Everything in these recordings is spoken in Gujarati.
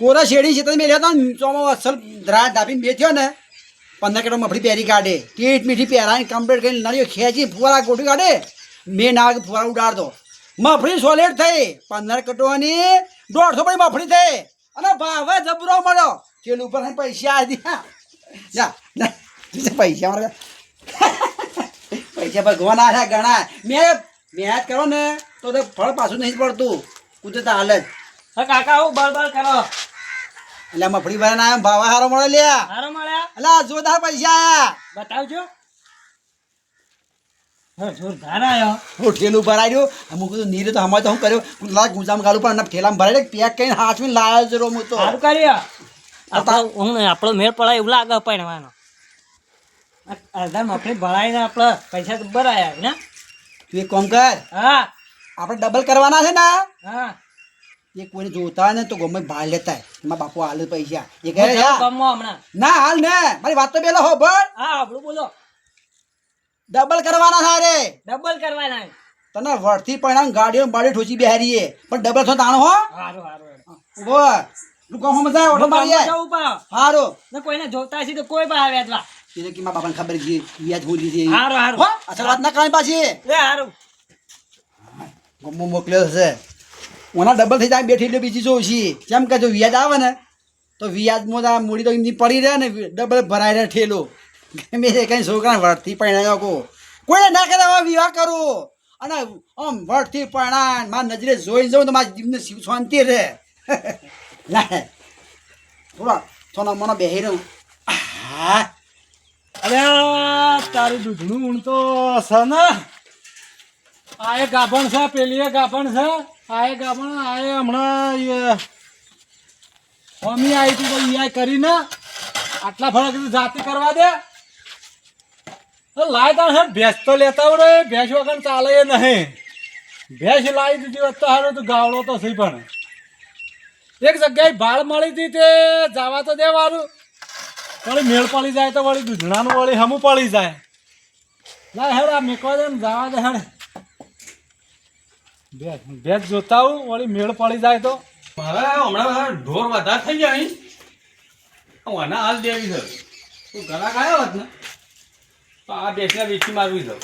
કોરા શેડી છે તમે મેલ્યો હતો ને ચોમાં અસલ રાત ધાપીને બેઠ્યો ને 15 કિલો મફળી પહેરી કાઢે ટીટ મીઠી પહેરાને કમ્પ્લીટ કરીને નળીઓ ખેંચી ફુવારા ગોઠવી કાઢે મેં ના ફુવારા ઉડાડતો મફળી સોલેડ થઈ 15 કટોની 150 પડી મફળી થઈ અને ભાવે જબરો મળ્યો ચેલ ઉપર પૈસા આવી જા પૈસા મારે પૈસા ભગવાન આયા ઘણા મહેનત કરો ને તો ફળ પાછું નહીં પડતું કુદરત હાલ જ હા કાકા હું બળબળ કરો એટલે મફળી ભરાને આવ્યો ભાવ હારો મળે લ્યા હારો મળ્યા એટલે જોરદાર પૈસા આયા બતાવજો હા જોરદાર આયો હું ઠેલું ભરાયું અમુક કીધું નીરે તો હમાય તો હું કર્યો ગુજામ ગાલું પણ ઠેલામાં ભરાય પેક કરીને હાથમાં લાવ્યો જ હું તો સારું કર્યો આપણો મેળ પડાય એવું લાગે પડવાનો અડધા મફળી ભરાઈને આપણે પૈસા તો ભરાયા ને તું એક કામ કર હા આપણે ડબલ કરવાના છે ને હા એ કોઈને જોતા હોય ને તો ગમે ભાઈ લેતા એમાં બાપુ હાલ પૈસા એ કહે હમણાં ના હાલ ને મારી વાત તો પેલા હો ભર હા આપણું બોલો ડબલ કરવાના છે રે ડબલ કરવાના તને વળથી પણ ગાડીઓ બાડી ઠોચી બેહારીએ પણ ડબલ થો તાણો હો હારું હારું ઉભો લુકો હમ જાય ઓઠો મારીએ હારો ને કોઈને જોતા છે તો કોઈ બહાર વેચવા એને કે મારા બાપાને ખબર છે વ્યાજ ભૂલી છે હારું હારું હો અસલ વાત ના કાઈ પાછી લે હારું ગમો મોકલ્યો છે ઓના ડબલ થઈ જાય બેઠી એટલે બીજી જોઉં છી જેમ કે જો વ્યાજ આવે ને તો વ્યાજમાં મૂડી તો એમની પડી રહે ને ડબલ ભરાઈ રહે ઠેલો મેં કઈ છોકરા વળથી પરણાયો કો કોઈને ના કરે હવે વિવાહ કરું અને આમ વળથી પરણાન મારા નજરે જોઈ જાઉં તો મારા જીવને શાંતિ રહે ના થોડા સોના મોનો બેહી રહ્યું હા અરે તારું દૂધનું ઊંઘતો છે ને આ એ ગાભણ છે પેલી એ ગાભણ છે આ એ ગાભણ આ એ હમણાં મમ્મી આવી હતી તો ઈ કરીને આટલા ફરક જાતિ કરવા દે લાય તાણ હે ભેંસ તો લેતા આવડે ભેંસ વગર ચાલે એ નહીં ભેંસ લાવી દીધી હોત તો સારું તો ગાવડો તો સહી પણ એક જગ્યાએ ભાળ મળી હતી તે જવા તો દેવાનું વળી મેળ પડી જાય તો વળી દૂધણાનું વળી હમું પડી જાય લાય હેડ આ મેકવા દે ને જવા દે હેડ ભેંસ જોતા આવું વળી મેળ પડી જાય તો મારે હમણાં ઢોર વધારે થઈ જાય મને હાલ દેવી છે તું ઘરાક આવ્યો હોત ને તો આ ભેંસને વેચી મારવી છે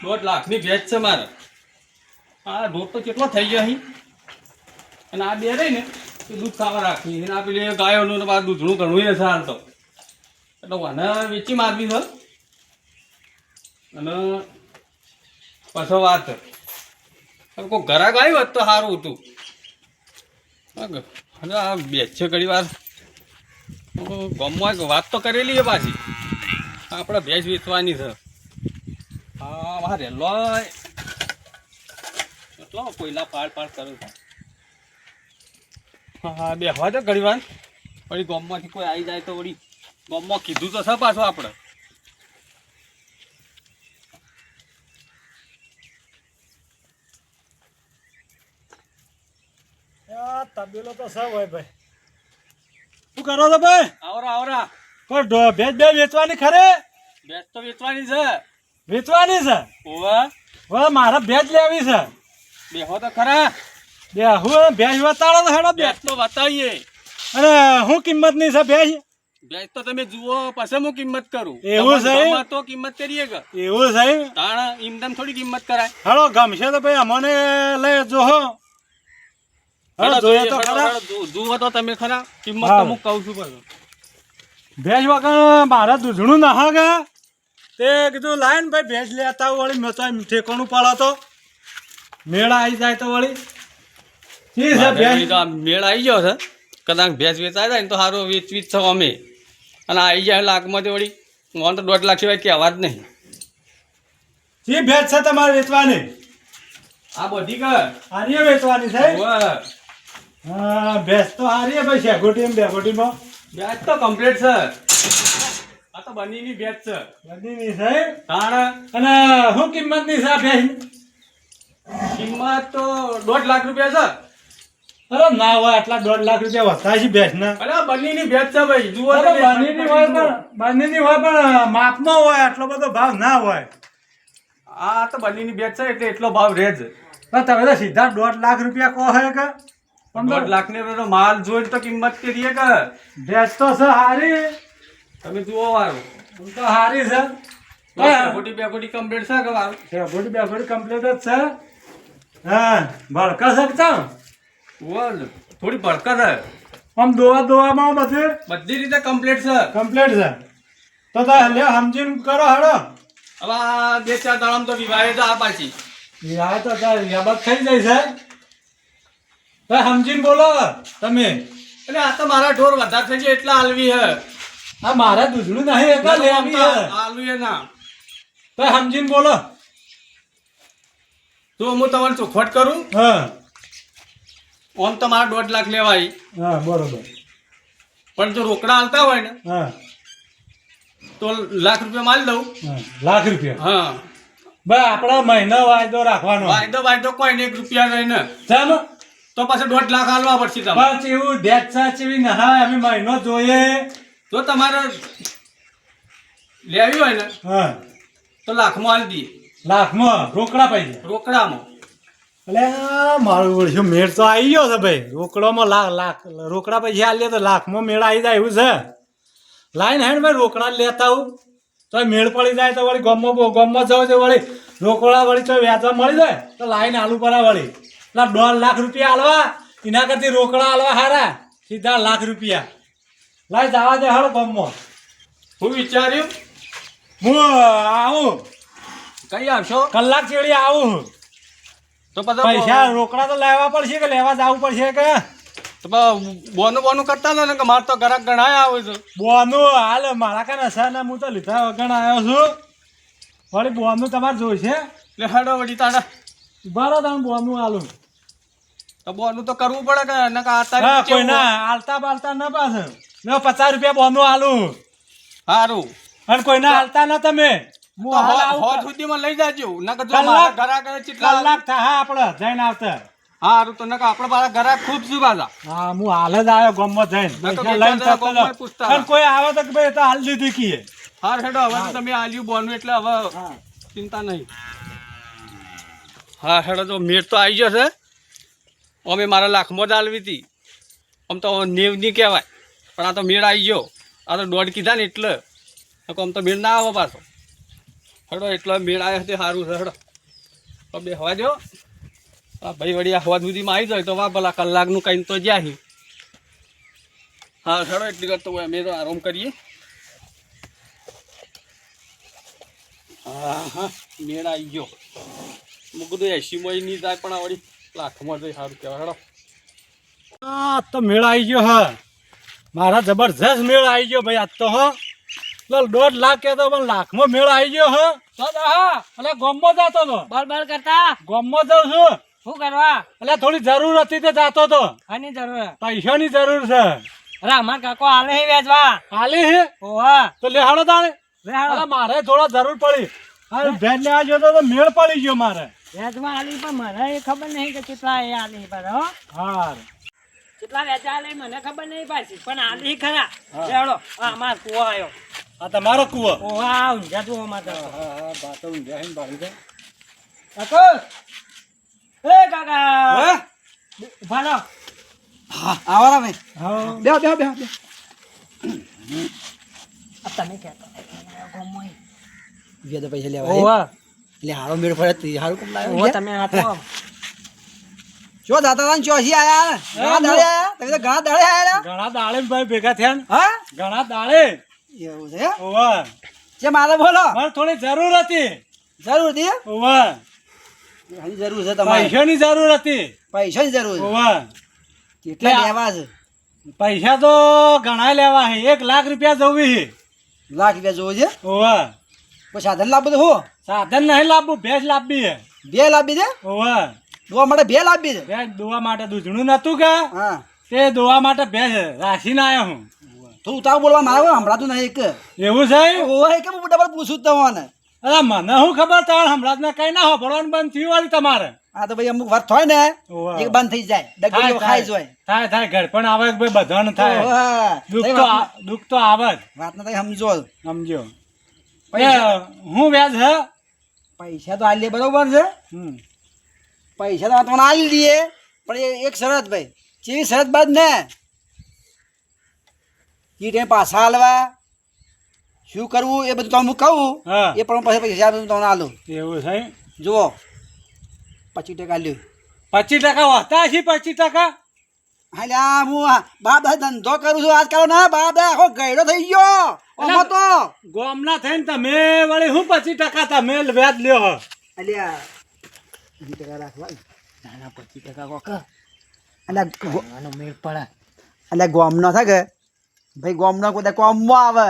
1.5 લાખની ભેંસ છે મારે આ ઢોર તો કેટલો થઈ ગયો અહીં અને આ બે રહી ને એ દૂધ ખાવા રાખી અને આ પેલી ગાયોનું ને બાર દૂધનું ઘણું નથી હાલ તો એટલે મને વેચી મારવી છે અને પાછો વાત કોઈ ઘરાક આવ્યું હોત તો સારું હતું અને આ બેચ છે ઘણી વાર ગામમાં વાત તો કરેલી છે પાછી આપણે ભેંસ વેચવાની છે હા મારે રેલો એટલો કોયલા પાડ કરે છે હા બે હોય તો ઘણી વાર વળી ગામમાંથી કોઈ આવી જાય તો વળી ગામમાં કીધું તો છે પાછું આપણે તબેલો તો સૌ હોય ભાઈ શું કરો છો ભાઈ આવરા પણ ભેંસ બે વેચવાની ખરે ભેંસ તો વેચવાની છે વેચવાની છે હવે મારે ભેંસ લેવી છે બે હો તો ખરા બે હું ભેંસ વતાડો તો હેડો ભેંસ તો બતાવીએ અને શું કિંમત ની છે ભેંસ ભેંસ તો તમે જુઓ પછી હું કિંમત કરું એવું છે તો કિંમત કરીએ કે એવું છે તાણ એમદમ થોડી કિંમત કરાય હેડો ગમશે તો ભાઈ અમને લઈ જોહો જોઈએ તો ખરા જુઓ તો તમે ખરા કિંમત તો હું કહું છું પાછું ભેંસ વગર મારે દૂધણું ના હાગે તે કીધું લાય ને ભાઈ ભેંસ લેતા વળી મેં તો ઠેકોણું પાડો તો મેળા આવી જાય તો વળી મેળ આવી ગયો છે કદાચ ભેંસ વેચાઈ જાય ને તો સારું વેચવી જ છો અમે અને આવી જાય લાખમાંથી વળી મને તો 1.5 લાખ સિવાય કહેવા જ નહીં શી ભેંસ છે તમારે વેચવાની આ બધી કર હારી વેચવાની છે હા ભેંસ તો હારી ભાઈ શેગોટી બે ગોટીમાં ભેંસ તો કમ્પ્લીટ છે આ તો બનીની ભેંસ છે બનીની છે તાણ અને શું કિંમત ની છે ભેંસ કિંમત તો 1.5 લાખ રૂપિયા છે અરે ના હોય આટલા 1.5 લાખ રૂપિયા વધતા છે ભેંસ ના અરે બનીની ભેંસ છે ભાઈ જુઓ બનીની હોય પણ માપનો હોય આટલો બધો ભાવ ના હોય આ તો બનીની ભેંસ છે એટલે એટલો ભાવ રહે છે તમે તો સીધા 1.5 લાખ રૂપિયા કહો હે કે 1.5 લાખની પેલો માલ જોઈને તો કિંમત કરીએ કે ભેંસ તો છે હારી, તમે જુઓ વારું આમ તો હારી છે. ખોટી બે ખોટી કમ્પ્લીટ છે કે વારું બેફોડી કમ્પ્લીટ જ છે. હા ભડકા શકતા બોલ થોડી ભડકત છે, આમ દોવામાં બધે બધી રીતે કમ્પ્લીટ છે. કમ્પ્લીટ છે. તો લે સમજીને કરો હાડો. હવે આ 2-4 દાડામાં તો વિવાહે તો આ પાછી યા તો યાબત થઈ જાય છે. તો સમજીને બોલો તમે. એટલે આ તો મારા ઢોર વધારે થઈ ગયા એટલે આલવી હે. આ મારા દૂધનું નહીં એટલે લેવી છે. આલવી હે ના તો સમજીને બોલો. તો હું તમારે ચોખવટ કરું. હા ઓમ તો મારા 1.5 લાખ લેવાય, હા બરોબર. પણ જો રોકડા આલતા હોય ને હા તો લાખ રૂપિયા માલ દઉં. હા લાખ રૂપિયા. હા ભાઈ આપણો મહિનો વાયદો રાખવાનો. વાયદો કોઈ ને 1 રૂપિયા રહીને ચાલો તો પાછું 1.5 લાખ આલવા પડશે તમારે. બસ એવું ભેંસા ચેવી નહાય અમે મહિનો જોઈએ. જો તમારે લેવી હોય ને હા તો લાખમાં આલી દઈએ, લાખમાં રોકડા પૈસા. રોકડામાં. એટલે મારું વળશું મેળ તો આવી ગયો છે ભાઈ. રોકડામાં લાખ રોકડા પૈસા આલીએ તો લાખમાં મેળ આવી જાય એવું છે. લાઈન હેડ ભાઈ રોકડા લેતા આવું તો મેળ પડી જાય તો વળી ગમમાં જાવ તો વળી રોકડા વળી તો વ્યાજમાં મળી જાય તો લાઈન આલુ પરા વળી. એટલે 1.5 લાખ રૂપિયા આલવા એના કરતી રોકડા આલવા હારા સીધા લાખ રૂપિયા. લાઈ જવા દે હાલો ગમમાં. હું વિચાર્યું હું આવું કઈ આવશો કલાક ચેડી આવું. તો પછી પૈસા રોકડા તો લેવા પડશે કે લેવા જવું પડશે કે બોનું કરતા હતા ને કે મારે તો ઘરાક ગણાય આવે છે. બોનું હાલ મારા કાને હશે ને હું તો લીધા વગર આવ્યો છું. વળી બોનું તમારે જોઈશે. એટલે હેડો વળી તાડા બરો તમે બોનું હાલું. તો બોનું તો કરવું પડે કે નકર આ હા તારીખ કોઈ કેવું ના હાલતા બાલતા ના પાછળ. લે 50 રૂપિયા બોનું હાલું. સારું અને કોઈ ના હાલતા ના તમે. હું તો હાલ આવું. હોદ સુધીમાં લઈ જાજો નકર જો કલાક- મારા ઘરાક ચીટલા કલાક થાય આપણે જઈને આવતા. સારું તો નકર આપણે મારા ઘરાક ખૂબ શું પાછા. હા હું હાલ જ આવ્યો ગમમાં જઈને. ના તો પૈસા લઈને બીજા જતો ગમમાં રહો. પૂછતા અને કોઈ આવે તો કે ભાઈ એ તો હાલ દીધી કીએ. હાર હેડો હવે તો તમે આલ્યું બોનું એટલે હવે હા ચિંતા નહીં. હા હેડો તો મેળ તો આવી જશે. અમે મારા લાખમાં જ આલવી હતી. આમ તો 90 નહીં કહેવાય પણ આ તો મેળ આવી ગયો. આ તો 1.5 કીધા ને એટલે આમ તો મેળ ના આવે પાછો. હેડો એટલે મેળ આવ્યો તે સારું છે. હેડો તો બે હવા દો. હા ભાઈ વળી આ હવા સુધીમાં આવી જાય તો વાહ ભલા કલાકનું કંઈ તો જ્યાં. હા હેડો એટલી કરતો હોય અમે તો આરામ કરીએ. હા હા મેળ આવી ગયો. હું કીધું 80માં નહીં જાય પણ આ વળી લાખમાં જઈ સારું કહેવાય. હેડો આ તો મેળ આવી ગયો હા. મારા જબરજસ્ત મેળ આવી ગયો ભાઈ આજ તો હો. 1.5 લાખ કહેતો પણ લાખમાં મેળ આવી ગયો હો. હા એટલે ગોમમાં જતો હતો. બળ કરતા ગોમમાં જાઉં છું. શું કરવા એટલે થોડી જરૂર હતી તે જાતો હતો. આની જરૂર પૈસાની જરૂર છે. અરે અમાર કાકો હાલે હે વેચવા. હાલી હે ઓવા તો લેહાડો તાણે. વેહાડો અલા મારે થોડો જરૂર પડી. આ ભેજ લેવા ગયો તો મેળ પડી ગયો મારે. વેચવા હાલી પણ મને એ ખબર નહીં કે કેટલા એ હાલી પર હો. હા કેટલા વેચા હાલે મને ખબર નહીં પાછી પણ હાલી ખરા. વેહાડો આ અમાર કુવો આવ્યો. આ તમારો કૂવો. ઓવા ઊંઝા તું અમાર તો. હા બાતો ઊંઘ્યા હે ને બાળી દે. કાકો એ કાકા ઉભા રહો. હા આવારા ભાઈ હા બે બે બે બે. આ તમે કહેતો વ્યાજ પૈસા લેવા ઓવા એટલે હારો મેળ પડે તે હારું કેમ ઓવા લાવ્યો તમે આ તો ચો દાતા તા ચોસી આયા ઘણા દાડે આયા તમે તો ઘણા દાડે આયા ઘણા દાડે ભાઈ ભેગા થયા ને. હા ઘણા દાડે. એવું છે ઓવા જે મારે બોલો મારે થોડી જરૂર હતી. જરૂર હતી ઓવા આની જરૂર છે તમારે પૈસાની જરૂર હતી. પૈસાની જરૂર છે ઓવા કેટલા લેવા છે પૈસા તો ઘણા લેવા હે. 1 લાખ રૂપિયા જોવી હે. લાખ રૂપિયા જોવો છે ઓવા કોઈ સાધન લાવવું તો હો સાધન નહીં લાવવું. ભેંસ લાવવી હે. બે લાવી દે ઓવા દોવા માટે બે લાવી દે ભેંસ દોવા માટે દૂધણું નતું કે હા તે દોવા માટે ભેંસ રાખીને આવ્યો હું. તો ઉતાવ બોલવા મારે હમણાં નહીં એક એવું છે. ઓય કે હું ડબલ પૂછું જ તમને અરે મને શું ખબર તમારે હમણાં જ કઈ ના હોભળવાનું બંધ થયું વાળી તમારે. આ તો ભાઈ અમુક વાત થાય ને ઓવા. એક બંધ થઈ જાય ડગલીઓ ખાઈ જાય થાય થાય ઘર પણ આવે કે ભાઈ બધાને થાય. ઓહા. દુઃખ તો આવે જ. વાત ના તમે સમજો સમજો. પૈસા- હું વ્યાજ હે. પૈસા તો આલીએ બરોબર છે હમ. પૈસા તો તમને આલી દઈએ પણ એક શરત ભાઈ ચેવી શરત બાદ ને કીટે પાછા હાલવા શું કરવું એ બધું તમને હું કહું હા. એ પણ પછી પૈસા તમને આલું એવું છે જુઓ 25% લ્યો 25% હોતા છે 25%? હાલે આ હું બાપ દાદા ધંધો કરું છું આજકાલ ના બાપ દાદા આખો ગયડો થઈ ગયો આમાં તો ગોમના થઈને તમે વળી હું 25% તમે વ્યાજ લ્યો હો. અલ્યા 20% રાખવા નાના 25% કોકા અલ્યા આનો મેળ પડે એટલે ગોમનો થાય કે ભાઈ ગોમનો કોઈ કોમમાં આવે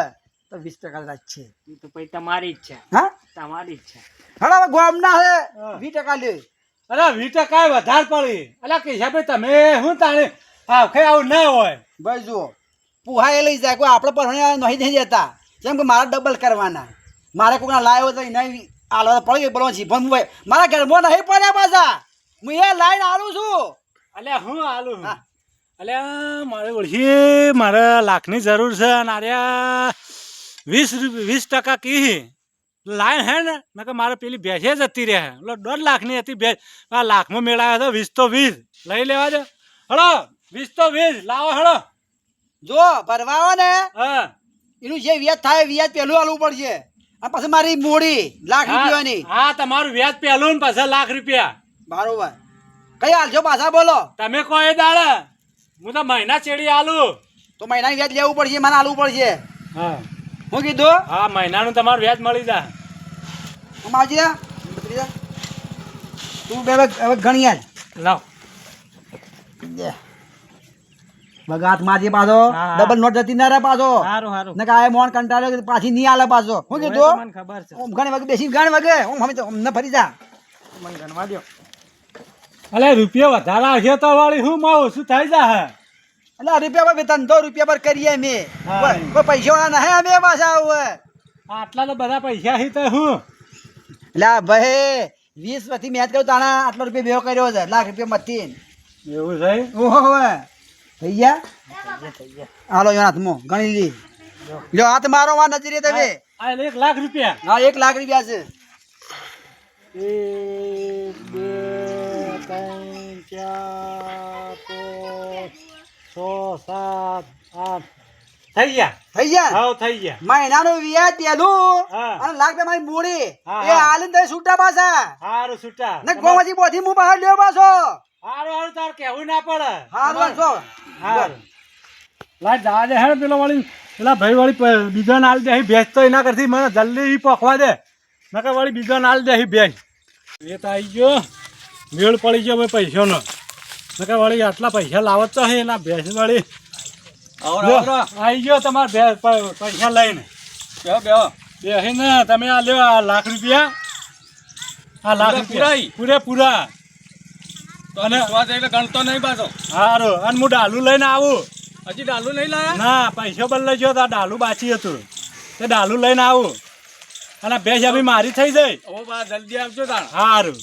તો 20% રાખશે એ તો પછી તમારી જ છે હા તમારી જ છે હવે હવે ગોમના હે હા. 20% લે અરે 20% વધારે પડી અલા કેશાભાઈ તમે હું તાણે આખે આવું ના હોય. ભાઈ જુઓ પુહા એ લઈ જાય કોઈ આપણે પર નહીં થઈ જતા જેમ કે મારા ડબલ કરવાના મારે કોઈના લાવ્યો તો નહીં આલો પડી ગયો બોલો જીભન ભાઈ મારા ઘરમાં નહીં પડ્યા પાછા હું એ લાઈન આલું છું અલ્યા હું આલું હા. અલ્યા મારે ઓળખી મારે લાખની જરૂર છે અને આર્યા 20% કી લાઈન હે ને મેં કે મારે પેલી ભેંસે જતી રહે એટલે 1.5 લાખની હતી ભેંસ આ લાખમાં મેળાયો તો 20 તો 20 લઈ લેવા દો હળો 20 તો 20 લાવો હળો. જો ભરવા આવો ને હા એનું જે વ્યાજ થાય વ્યાજ પહેલું આલવું પડશે અને પછી મારી મૂડી લાખ રૂપિયાની હા તમારું વ્યાજ પહેલું ને પાછા લાખ રૂપિયા બરોબર કઈ હાલજો પાછા બોલો તમે કોઈ દાડે હું તો મહિના ચેડી આલું. તો મહિનાનું વ્યાજ લેવું પડશે મને આલવું પડશે હા હું કીધું હા મહિનાનું તમારું વ્યાજ મળી જાય. આમ આવજે ભત્રીજા. તું બે હવે ગણી આલ લાવ બગાત મારજે પાછો હા. ડબલ નોટ જતી ના રહે પાછો સારું સારું ને કાય મોન કંટાળ્યો કે પાછી નહીં આલે પાછો હું કીધું મને ખબર છે ઓમ ઘણી વાગે બેસી ઘણી વાગે ઓમ હવે તો અમને ફરી જા મને ગણવા દો અલે રૂપિયા વધારે આવશે તો વાળી હું માં ઓછું થઈ જાય. એટલે રૂપિયા પર વેતન 2 રૂપિયા પર કરીએ અમે હા. કોઈ પૈસા વાળા નહીં અમે પાછા હવે આટલા તો બધા પૈસા હી તો હું એટલે ભાઈ 20 વથી મેચ કર્યો તાણા આટલો રૂપિયા ભેગો કર્યો છે લાખ રૂપિયા મથી એવું છે. ઓહો હવે થઈ ગયા થઈ ગયા હાલો યોનાથ મો ગણી લી લ્યો હાથ મારો વા નજરે તમે આ 1 લાખ રૂપિયા. હા 1 લાખ રૂપિયા છે 1 2 3 4 5 6 7 8 થઈ ગયા. થઈ ગયા હા થઈ ગયા. મહિનાનું વ્યાજ પેલું હા. અને લાખ રૂપિયા મારી મૂડી હા, એ હા. હાલીને તમે છૂટા પાછા હારું છૂટા. ને ગોમાંથી બોથી હું બહાર લ્યો પાછો હારું હારું તાર કેવું ના પડે. હારું છો હારું. લાય જવા દે હેડ પેલો વાળી પેલા ભાઈ વાળી બીજો નાલ દે ભેંસ તો એના કરતી મને જલ્દી પકવા દે નકર વાળી બીજો નાલ દે ભેંસ એ તો આવી ગયો મેળ પડી ગયો ભાઈ પૈસાનો નકર વાળી આટલા પૈસા લાવત તો હે એના ભેંસ વાળી લો, આવી ગયો તમારે પૈસા લઈને બેહીને તમે આ લ્યો આ લાખ રૂપિયા આ લાખ રૂપિયા પૂરેપૂરા અને સ્વાદ એટલે ગણતો નહીં પાછો હારું અને હું ડાલું લઈને આવું હજી ડાલું નહીં લાયા ના પૈસો બદલાઈ ગયો તો આ ડાલું બાચી હતું તે ડાલું લઈને આવું અને ભેંસ બી મારી થઈ જાય હવે બા જલ્દી આવજો તાણ સારું